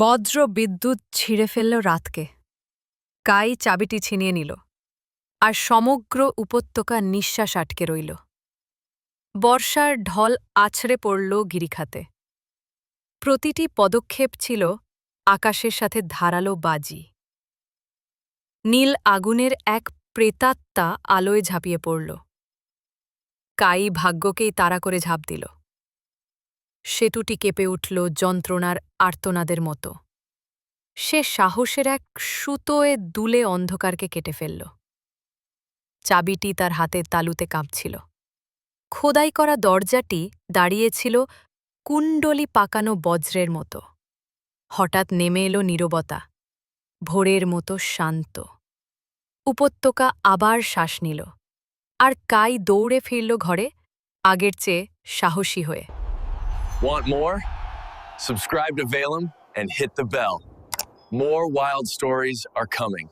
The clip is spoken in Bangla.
বজ্র বিদ্যুৎ ছিঁড়ে ফেলল রাতকে। কাই চাবিটি ছিনিয়ে নিল, আর সমগ্র উপত্যকা নিঃশ্বাস আটকে রইল। বর্ষার ঢল আছড়ে পড়ল গিরিখাতে। প্রতিটি পদক্ষেপ ছিল আকাশের সাথে ধারালো বাজি। নীল আগুনের এক প্রেতাত্মা আলোয় ঝাঁপিয়ে পড়ল। কাই ভাগ্যকেই তাড়া করে ঝাঁপ দিল। সেতুটি কেঁপে উঠল যন্ত্রণার আর্তনাদের মতো। সে সাহসের এক সুতোয় দুলে অন্ধকারকে কেটে ফেলল। চাবিটি তার হাতের তালুতে কাঁপছিল। খোদাই করা দরজাটি দাঁড়িয়েছিল কুণ্ডলি পাকানো বজ্রের মতো। হঠাৎ নেমে এলো নীরবতা, ভোরের মতো শান্ত। উপত্যকা আবার শ্বাস নিল, আর কাই দৌড়ে ফিরল ঘরে, আগের চেয়ে সাহসী হয়ে। Want more? Subscribe to Valem and hit the bell. More wild stories are coming.